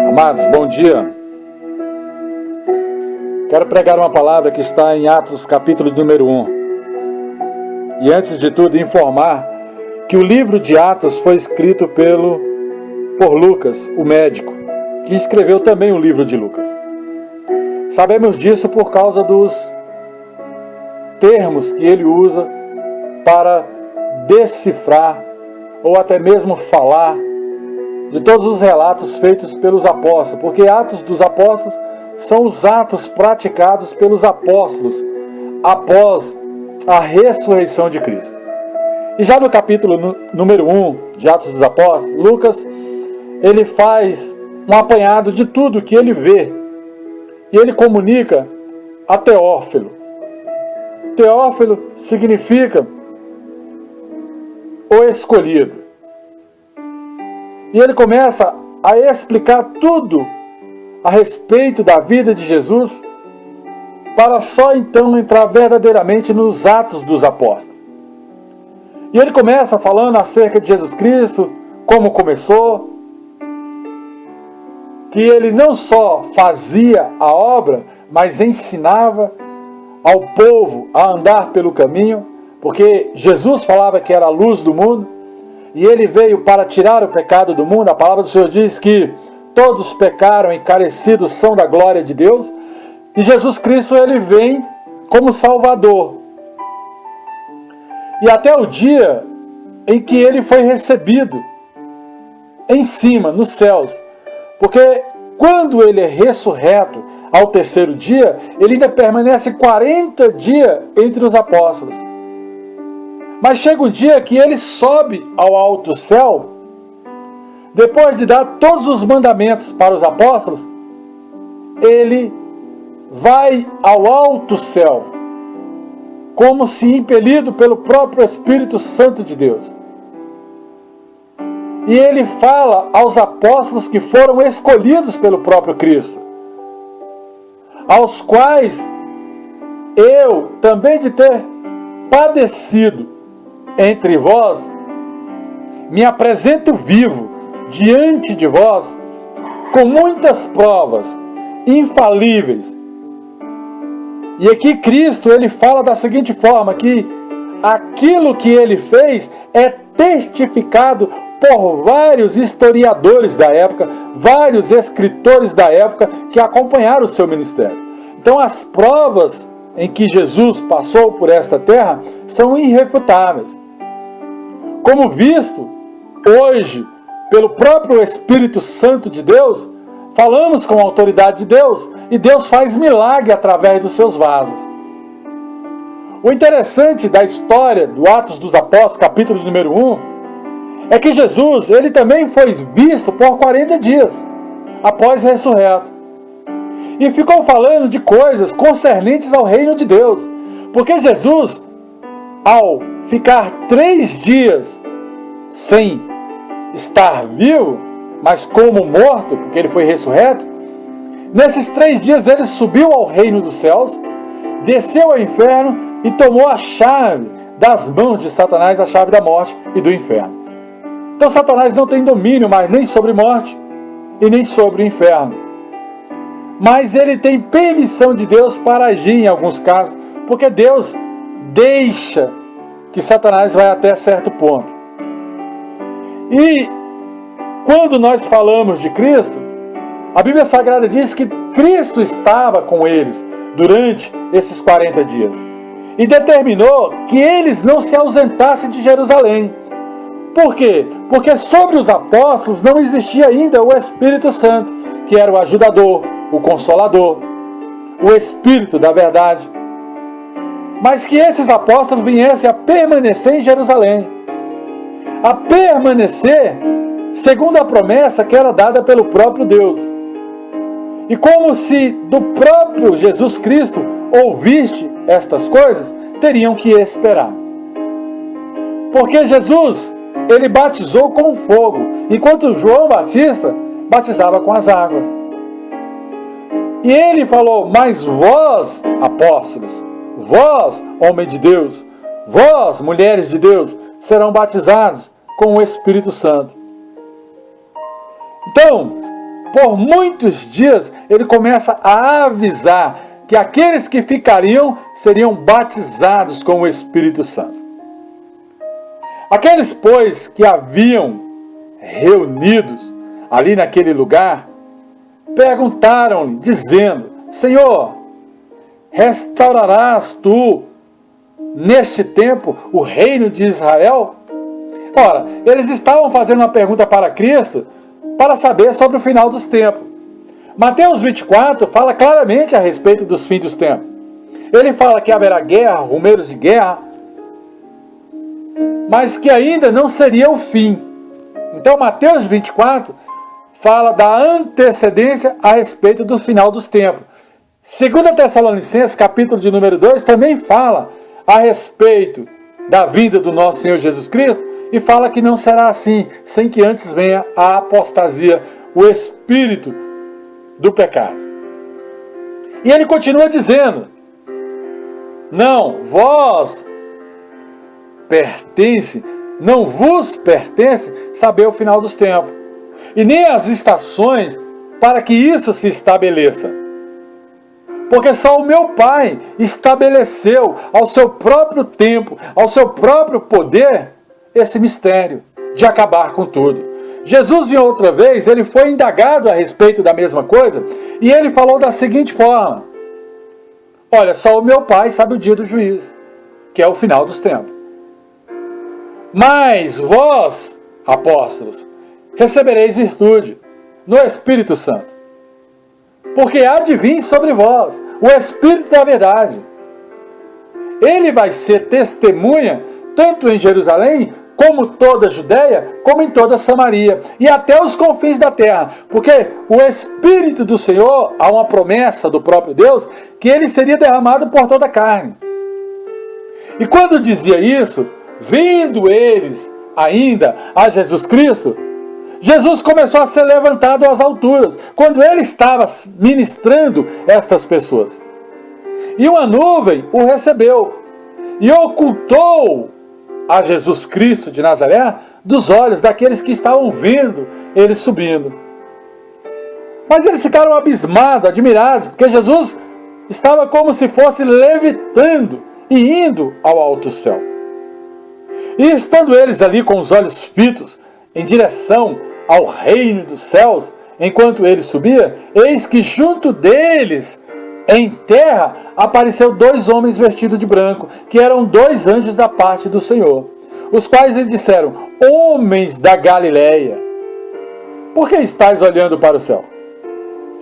Amados, bom dia. Quero pregar uma palavra que está em Atos, capítulo número 1. E antes de tudo, informar que o livro de Atos foi escrito por Lucas, o médico, que escreveu também o livro de Lucas. Sabemos disso por causa dos termos que ele usa para decifrar ou até mesmo falar de todos os relatos feitos pelos apóstolos, porque Atos dos Apóstolos são os atos praticados pelos apóstolos após a ressurreição de Cristo. E já no capítulo número 1 de Atos dos Apóstolos, Lucas, ele faz um apanhado de tudo que ele vê e ele comunica a Teófilo. Teófilo significa o escolhido. E ele começa a explicar tudo a respeito da vida de Jesus, para só então entrar verdadeiramente nos Atos dos Apóstolos. E ele começa falando acerca de Jesus Cristo, como começou, que ele não só fazia a obra, mas ensinava ao povo a andar pelo caminho, porque Jesus falava que era a luz do mundo, e ele veio para tirar o pecado do mundo. A palavra do Senhor diz que todos pecaram e carecidos são da glória de Deus. E Jesus Cristo, ele vem como Salvador. E até o dia em que ele foi recebido em cima, nos céus. Porque quando ele é ressurreto ao terceiro dia, ele ainda permanece 40 dias entre os apóstolos. Mas chega um dia que ele sobe ao alto céu, depois de dar todos os mandamentos para os apóstolos, ele vai ao alto céu, como se impelido pelo próprio Espírito Santo de Deus. E ele fala aos apóstolos que foram escolhidos pelo próprio Cristo, aos quais eu, também de ter padecido entre vós, me apresento vivo diante de vós, com muitas provas infalíveis. E aqui Cristo, ele fala da seguinte forma, que aquilo que ele fez é testificado por vários historiadores da época, vários escritores da época que acompanharam o seu ministério. Então as provas em que Jesus passou por esta terra são irrefutáveis. Como visto hoje pelo próprio Espírito Santo de Deus, falamos com a autoridade de Deus, e Deus faz milagre através dos seus vasos. O interessante da história do Atos dos Apóstolos, capítulo número 1, é que Jesus, ele também foi visto por 40 dias, após ressurreto. E ficou falando de coisas concernentes ao reino de Deus. Porque Jesus, ao ficar 3 dias sem estar vivo, mas como morto, porque ele foi ressurreto, nesses 3 dias ele subiu ao reino dos céus, desceu ao inferno e tomou a chave das mãos de Satanás, a chave da morte e do inferno. Então Satanás não tem domínio mais nem sobre morte e nem sobre o inferno. Mas ele tem permissão de Deus para agir em alguns casos, porque Deus deixa que Satanás vai até certo ponto. E quando nós falamos de Cristo, a Bíblia Sagrada diz que Cristo estava com eles durante esses 40 dias. E determinou que eles não se ausentassem de Jerusalém. Por quê? Porque sobre os apóstolos não existia ainda o Espírito Santo, que era o ajudador, o consolador, o Espírito da verdade. Mas que esses apóstolos viessem a permanecer em Jerusalém. A permanecer segundo a promessa que era dada pelo próprio Deus. E como se do próprio Jesus Cristo ouviste estas coisas, teriam que esperar. Porque Jesus, ele batizou com fogo, enquanto João Batista batizava com as águas. E ele falou, mas vós, apóstolos, vós, homens de Deus, vós, mulheres de Deus, serão batizados com o Espírito Santo. Então, por muitos dias, ele começa a avisar que aqueles que ficariam seriam batizados com o Espírito Santo. Aqueles, pois, que haviam reunidos ali naquele lugar, perguntaram-lhe, dizendo: Senhor, restaurarás tu neste tempo o reino de Israel? Ora, eles estavam fazendo uma pergunta para Cristo para saber sobre o final dos tempos. Mateus 24 fala claramente a respeito dos fins dos tempos. Ele fala que haverá guerra, rumores de guerra, mas que ainda não seria o fim. Então Mateus 24 fala da antecedência a respeito do final dos tempos. 2 Tessalonicenses, capítulo de número 2, também fala a respeito da vinda do nosso Senhor Jesus Cristo e fala que não será assim, sem que antes venha a apostasia, o espírito do pecado. E ele continua dizendo: não vos pertence saber o final dos tempos, e nem as estações para que isso se estabeleça. Porque só o meu Pai estabeleceu ao seu próprio tempo, ao seu próprio poder, esse mistério de acabar com tudo. Jesus, em outra vez, ele foi indagado a respeito da mesma coisa, e ele falou da seguinte forma: olha, só o meu Pai sabe o dia do juízo, que é o final dos tempos. Mas vós, apóstolos, recebereis virtude no Espírito Santo, porque há de vir sobre vós o Espírito da verdade. Ele vai ser testemunha tanto em Jerusalém, como toda a Judéia, como em toda a Samaria, e até os confins da terra, porque o Espírito do Senhor, há uma promessa do próprio Deus, que ele seria derramado por toda a carne. E quando dizia isso, vindo eles ainda a Jesus Cristo, Jesus começou a ser levantado às alturas, quando ele estava ministrando estas pessoas. E uma nuvem o recebeu, e ocultou a Jesus Cristo de Nazaré dos olhos daqueles que estavam vendo ele subindo. Mas eles ficaram abismados, admirados, porque Jesus estava como se fosse levitando e indo ao alto céu. E estando eles ali com os olhos fitos em direção ao reino dos céus, enquanto ele subia, eis que junto deles, em terra, apareceu 2 homens vestidos de branco, que eram 2 anjos da parte do Senhor, os quais lhe disseram: homens da Galileia, por que estáis olhando para o céu?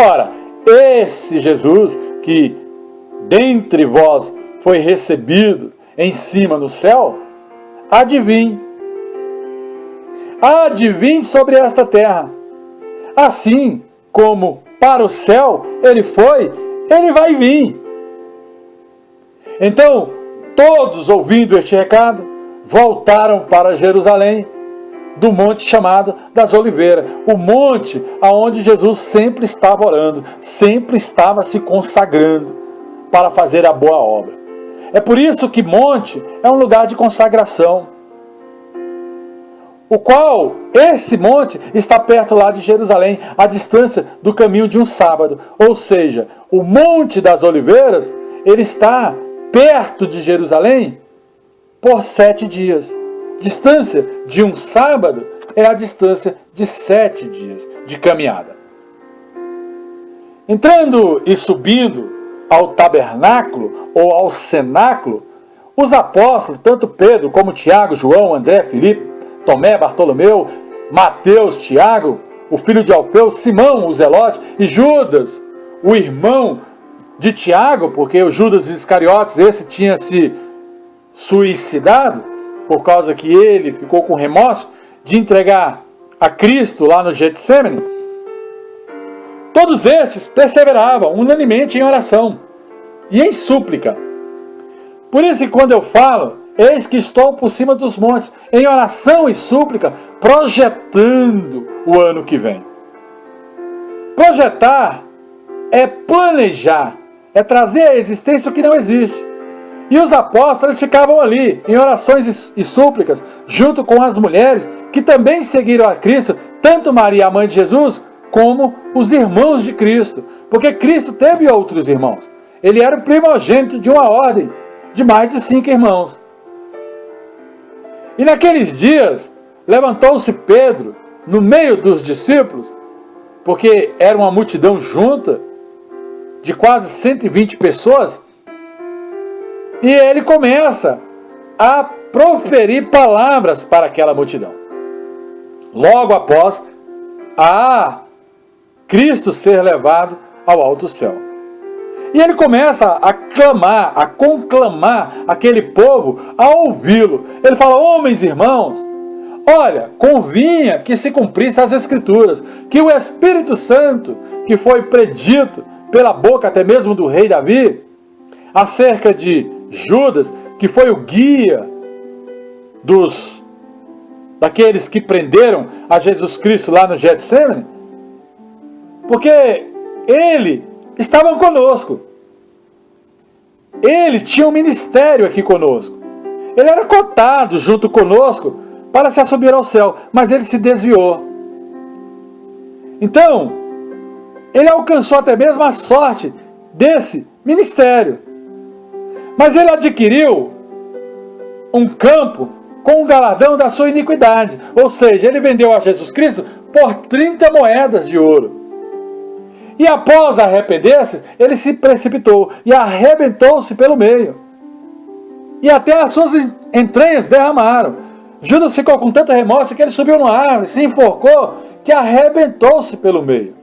Ora, esse Jesus que dentre vós foi recebido em cima no céu, há de vir sobre esta terra. Assim como para o céu ele foi, ele vai vir. Então, todos, ouvindo este recado, voltaram para Jerusalém, do monte chamado das Oliveiras, o monte aonde Jesus sempre estava orando, sempre estava se consagrando para fazer a boa obra. É por isso que monte é um lugar de consagração, o qual, esse monte, está perto lá de Jerusalém, à distância do caminho de um sábado. Ou seja, o Monte das Oliveiras, ele está perto de Jerusalém por 7 dias. Distância de um sábado é a distância de 7 dias de caminhada. Entrando e subindo ao tabernáculo ou ao cenáculo, os apóstolos, tanto Pedro como Tiago, João, André, Filipe, Tomé, Bartolomeu, Mateus, Tiago, o filho de Alfeu, Simão, o Zelote, e Judas, o irmão de Tiago, porque o Judas Iscariotes, esse tinha se suicidado, por causa que ele ficou com remorso de entregar a Cristo lá no Getsêmani. Todos esses perseveravam unanimemente em oração e em súplica. Por isso que quando eu falo, eis que estou por cima dos montes, em oração e súplica, projetando o ano que vem. Projetar é planejar, é trazer à existência o que não existe. E os apóstolos ficavam ali, em orações e súplicas, junto com as mulheres que também seguiram a Cristo, tanto Maria, a mãe de Jesus, como os irmãos de Cristo, porque Cristo teve outros irmãos. Ele era o primogênito de uma ordem de mais de 5 irmãos. E naqueles dias, levantou-se Pedro no meio dos discípulos, porque era uma multidão junta, de quase 120 pessoas, e ele começa a proferir palavras para aquela multidão. Logo após Cristo ser levado ao alto céu. E ele começa a clamar, a conclamar aquele povo a ouvi-lo. Ele fala: homens e irmãos, olha, convinha que se cumprisse as Escrituras, que o Espírito Santo, que foi predito pela boca até mesmo do rei Davi, acerca de Judas, que foi o guia daqueles que prenderam a Jesus Cristo lá no Getsemane, porque ele estava conosco. Ele tinha um ministério aqui conosco. Ele era cotado junto conosco para se subir ao céu, mas ele se desviou. Então, ele alcançou até mesmo a sorte desse ministério. Mas ele adquiriu um campo com o galardão da sua iniquidade. Ou seja, ele vendeu a Jesus Cristo por 30 moedas de ouro. E após arrepender-se, ele se precipitou e arrebentou-se pelo meio. E até as suas entranhas derramaram. Judas ficou com tanta remorso que ele subiu numa árvore, se enforcou, que arrebentou-se pelo meio.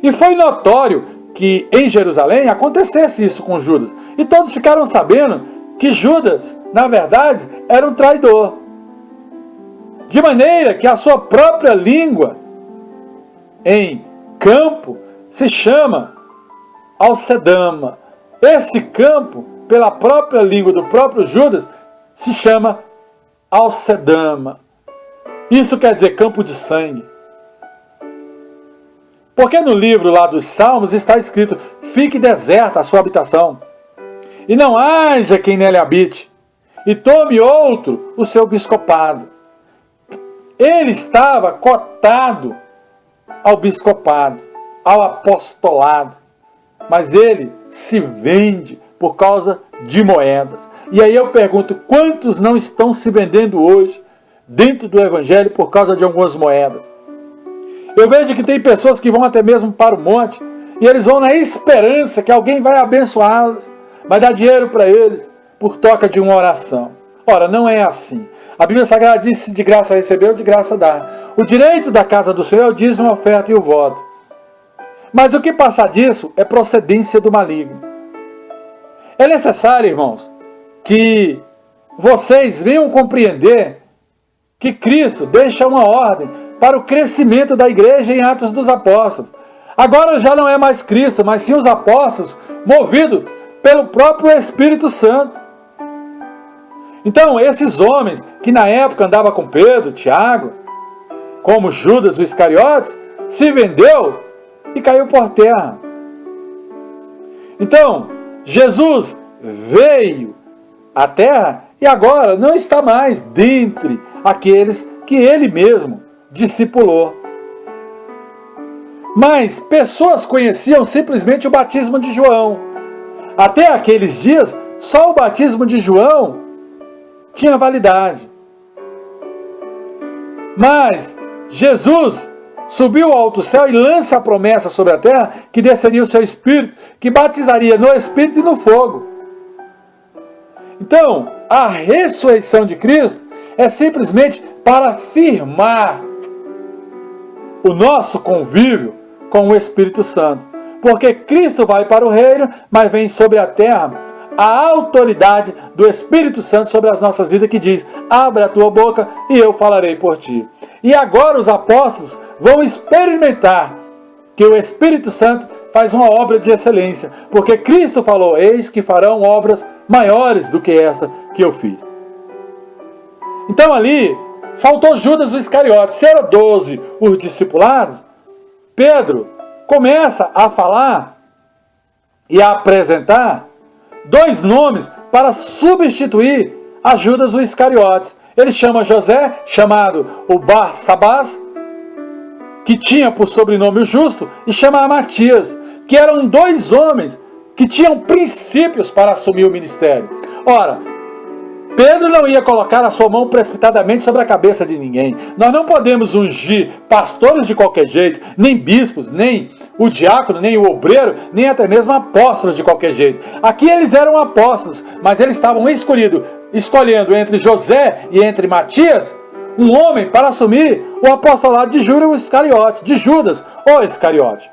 E foi notório que em Jerusalém acontecesse isso com Judas. E todos ficaram sabendo que Judas, na verdade, era um traidor. De maneira que a sua própria língua em campo se chama Alcedama. Esse campo, pela própria língua do próprio Judas, se chama Alcedama. Isso quer dizer campo de sangue. Porque no livro lá dos Salmos está escrito: fique deserta a sua habitação, e não haja quem nele habite, e tome outro o seu bispado. Ele estava cotado ao bispado, ao apostolado, mas ele se vende por causa de moedas. E aí eu pergunto: quantos não estão se vendendo hoje dentro do Evangelho por causa de algumas moedas? Eu vejo que tem pessoas que vão até mesmo para o monte, e eles vão na esperança que alguém vai abençoá-los, vai dar dinheiro para eles, por troca de uma oração. Ora, não é assim. A Bíblia Sagrada diz: de graça recebeu, de graça dá. O direito da casa do Senhor é o dízimo, a oferta e o voto. Mas o que passa disso é procedência do maligno. É necessário, irmãos, que vocês venham compreender que Cristo deixa uma ordem para o crescimento da igreja em Atos dos Apóstolos. Agora já não é mais Cristo, mas sim os apóstolos, movidos pelo próprio Espírito Santo. Então, esses homens que na época andavam com Pedro, Tiago, como Judas o Iscariotes, se vendeu e caiu por terra. Então, Jesus veio à terra e agora não está mais dentre aqueles que ele mesmo discipulou. Mas pessoas conheciam simplesmente o batismo de João. Até aqueles dias, só o batismo de João tinha validade. Mas Jesus subiu ao alto céu e lança a promessa sobre a terra que desceria o seu Espírito, que batizaria no Espírito e no fogo. Então, a ressurreição de Cristo é simplesmente para firmar o nosso convívio com o Espírito Santo. Porque Cristo vai para o reino, mas vem sobre a terra a autoridade do Espírito Santo sobre as nossas vidas, que diz: abre a tua boca e eu falarei por ti. E agora os apóstolos vão experimentar que o Espírito Santo faz uma obra de excelência, porque Cristo falou: eis que farão obras maiores do que esta que eu fiz. Então ali faltou Judas o Iscariote. Se eram 12 os discipulados, Pedro começa a falar e a apresentar 2 nomes para substituir a Judas o Iscariotes. Ele chama José, chamado o Barsabás, que tinha por sobrenome o Justo, e chamava Matias, que eram dois homens que tinham princípios para assumir o ministério. Ora, Pedro não ia colocar a sua mão precipitadamente sobre a cabeça de ninguém. Nós não podemos ungir pastores de qualquer jeito, nem bispos, nem o diácono, nem o obreiro, nem até mesmo apóstolos de qualquer jeito. Aqui eles eram apóstolos, mas eles estavam escolhendo entre José e entre Matias, um homem para assumir o apostolado de Judas, o Iscariote.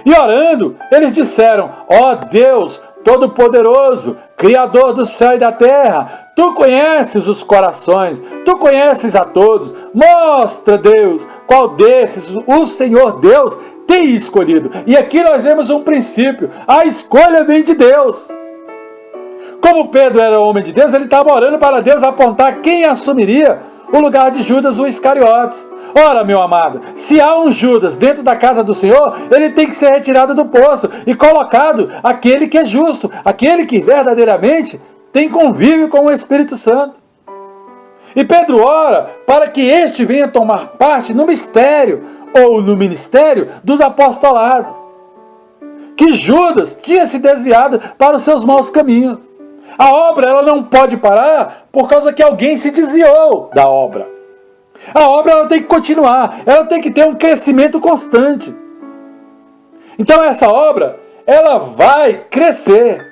E orando, eles disseram: ó Deus Todo-Poderoso, Criador do céu e da terra, Tu conheces os corações, Tu conheces a todos. Mostra, Deus, qual desses o Senhor Deus tem escolhido. E aqui nós vemos um princípio: a escolha vem de Deus. Como Pedro era homem de Deus, ele estava orando para Deus apontar quem assumiria o lugar de Judas, o Iscariotes. Ora, meu amado, se há um Judas dentro da casa do Senhor, ele tem que ser retirado do posto e colocado aquele que é justo, aquele que verdadeiramente tem convívio com o Espírito Santo. E Pedro ora para que este venha tomar parte no mistério ou no ministério dos apostolados. Que Judas tinha se desviado para os seus maus caminhos. A obra ela não pode parar por causa que alguém se desviou da obra. A obra ela tem que continuar, ela tem que ter um crescimento constante. Então essa obra, ela vai crescer.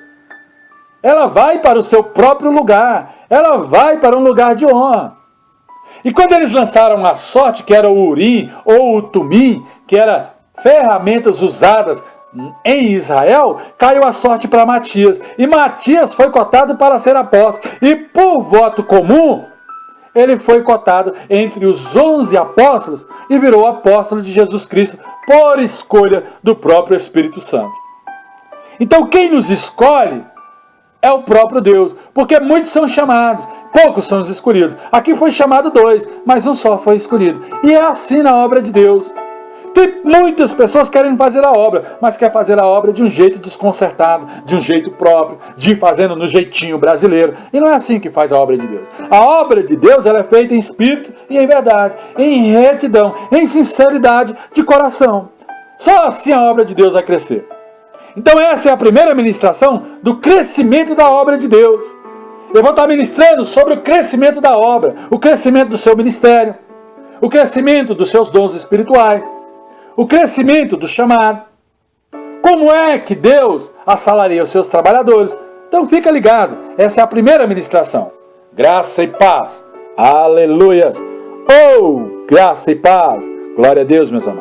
Ela vai para o seu próprio lugar, ela vai para um lugar de honra. E quando eles lançaram a sorte, que era o Urim ou o Tumim, que eram ferramentas usadas em Israel, caiu a sorte para Matias. E Matias foi cotado para ser apóstolo. E por voto comum, ele foi cotado entre os 11 apóstolos e virou apóstolo de Jesus Cristo por escolha do próprio Espírito Santo. Então quem nos escolhe é o próprio Deus, porque muitos são chamados, poucos são os escolhidos. Aqui foi chamado 2, mas um só foi escolhido. E é assim na obra de Deus. Tem muitas pessoas querem fazer a obra, mas quer fazer a obra de um jeito desconcertado, de um jeito próprio, fazendo no jeitinho brasileiro. E não é assim que faz a obra de Deus. A obra de Deus ela é feita em espírito e em verdade, em retidão, em sinceridade de coração. Só assim a obra de Deus vai crescer. Então essa é a primeira ministração do crescimento da obra de Deus. Eu vou estar ministrando sobre o crescimento da obra, o crescimento do seu ministério, o crescimento dos seus dons espirituais, o crescimento do chamado. Como é que Deus assalaria os seus trabalhadores? Então fica ligado, essa é a primeira ministração. Graça e paz. Aleluias. Oh, graça e paz. Glória a Deus, meus amados.